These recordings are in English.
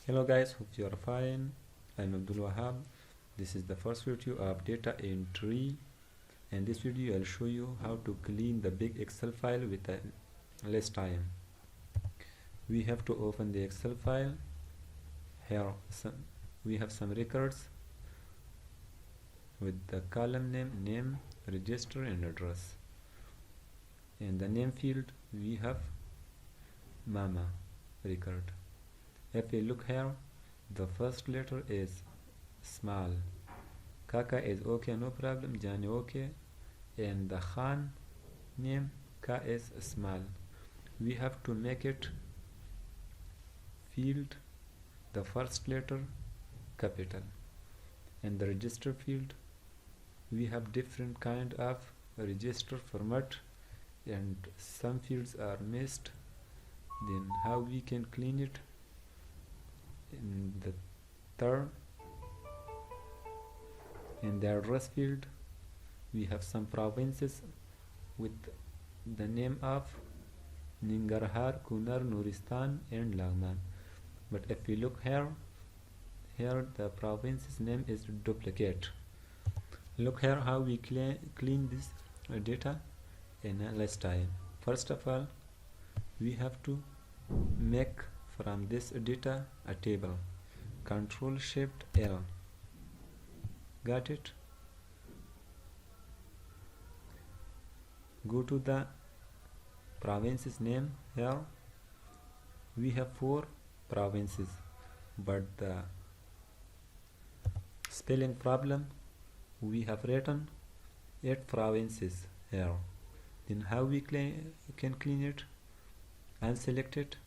Hello guys, hope you are fine. I'm Abdul Wahab. This is the first video of data entry. In this video I'll show you how to clean the big Excel file with less time. We have to open the Excel file. Here we have some records with the column name, register and address. In the name field we have Mama record. If we look here, the first letter is small. Kaka is okay, no problem. Jani okay. And the Khan name Ka is small. We have to make it field the first letter capital. In the register field we have different kind of register format and some fields are missed. Then how we can clean it? In the third, in the address field we have some provinces with the name of Nangarhar, Kunar, Nuristan and Laghman. But if we look here the province's name is duplicate. Look here how we clean this data in less time. First of all, we have to make from this data a table. Control Shift L. Got it? Go to the province's name. Here we have 4 provinces, but the spelling problem we have written 8 provinces here. Then how we can clean it? Unselect it.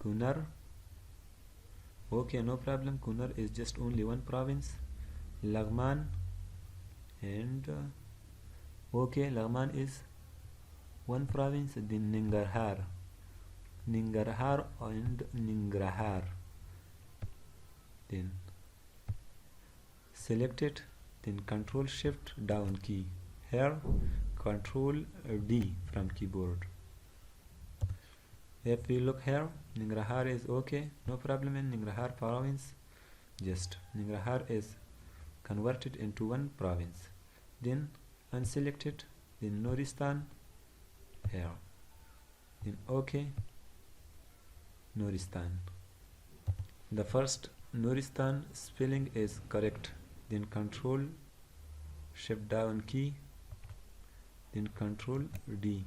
Kunar, okay, no problem. Kunar is just only one province. Laghman and okay, Laghman is one province. Then Nangarhar and Nangarhar. Then select it. Then Control Shift down key. Here Control D from keyboard. If we look here, Nangarhar is okay, no problem in Nangarhar province. Just Nangarhar is converted into one province. Then unselect it. Then Nuristan here. Then okay, Nuristan. The first Nuristan spelling is correct. Then Control Shift down key. Then Control D.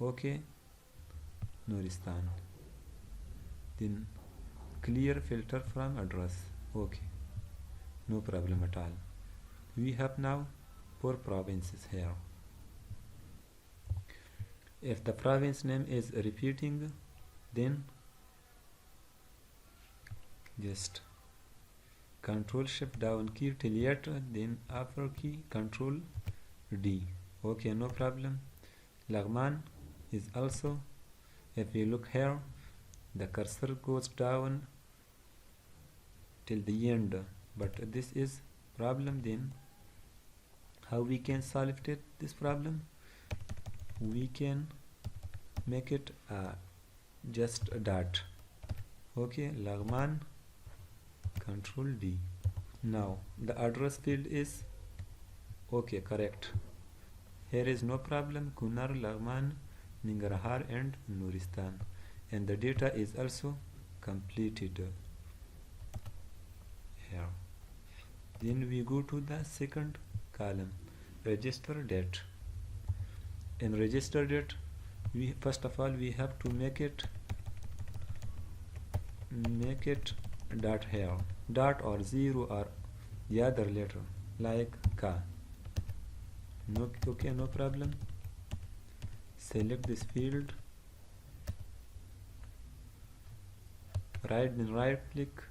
Okay, Nuristan. Then clear filter from address. Okay, no problem at all. We have now 4 provinces here. If the province name is repeating, then just Control Shift down key till yet, then upper key Control D. Okay, no problem. Laghman is also, if we look here, the cursor goes down till the end, but this is problem. Then how we can solve this problem? We can make it just a dot. Okay, Laghman, Control D. Now the address field is okay, correct. Here is no problem. Kunar, Laghman, Nangarhar and Nuristan, and the data is also completed here. Then we go to the second column, register date. In register date, we first of all we have to make it dot here, dot or 0 or the other letter like Ka. No, okay, no problem. Select this field, right click,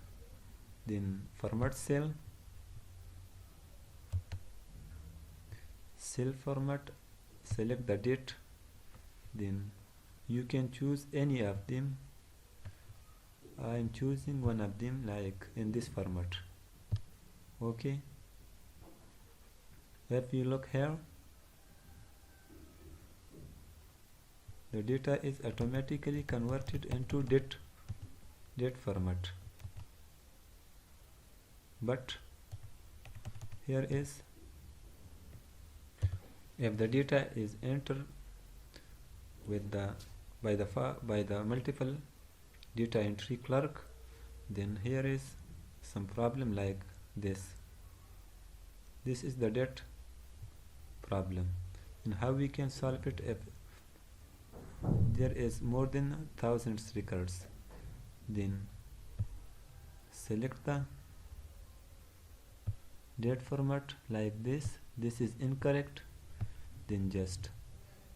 then format cell format, select the date, then you can choose any of them. I am choosing one of them like in this format. Okay, if you look here, the data is automatically converted into date format. but here is if the data is entered with the by the multiple data entry clerk, then here is some problem like this. This is the date problem, and how we can solve it if there is more than thousands records. Then select the date format like this. This is incorrect. Then just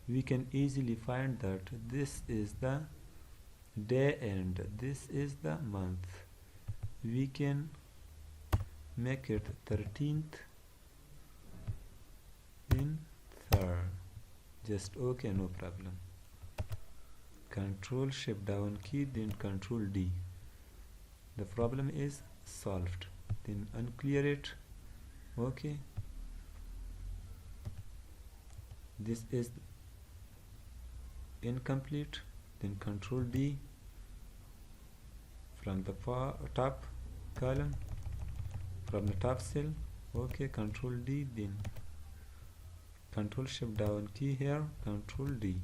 we can easily find that this is the day and this is the month. We can make it 13th, then 3rd. Just okay, no problem. Control Shift down key, then Control D. The problem is solved. Then unclear it. Okay. This is incomplete. Then Control D from the top column, from the top cell. Okay, Control D, then Control Shift down key here, Control D.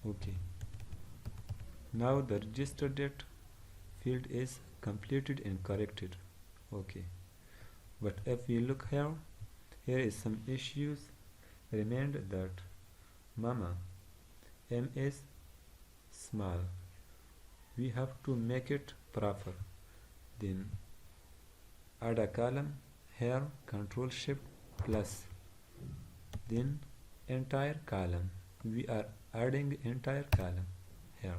Okay. Now the register date field is completed and corrected. Okay. But if we look here, here is some issues remained that mama M is small. We have to make it proper. Then add a column here, Control Shift plus, then entire column. We are adding entire column here.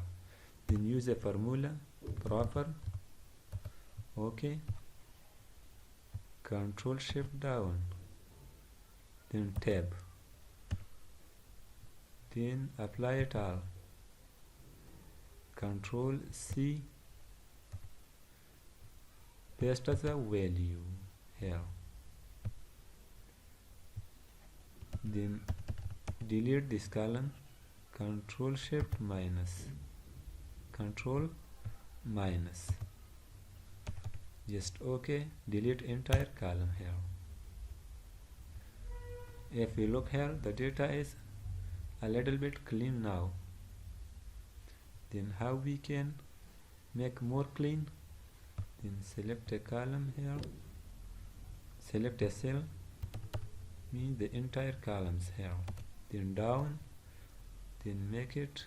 Then use a formula proper. Okay. Control Shift down, then tab, then apply it all. Control C, paste as a value here. Then delete this column. Control Shift minus, Control minus. Just okay. Delete entire column here. If we look here, the data is a little bit clean now. Then how we can make more clean? Then select a column here, select a cell, means the entire columns here, then down, then make it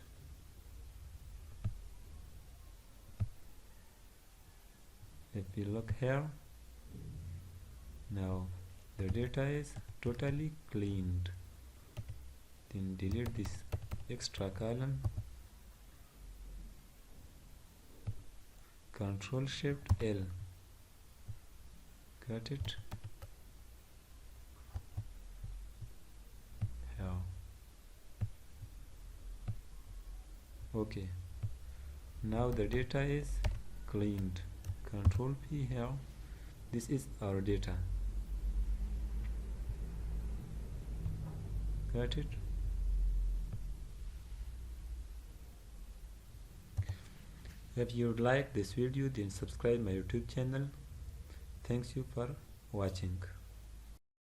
if we look here, now the data is totally cleaned. Then delete this extra column. Control Shift L. Got it? Here. Okay. Now the data is cleaned. Control P here. This is our data. Got it? If you would like this video, then subscribe my YouTube channel. Thanks you for watching.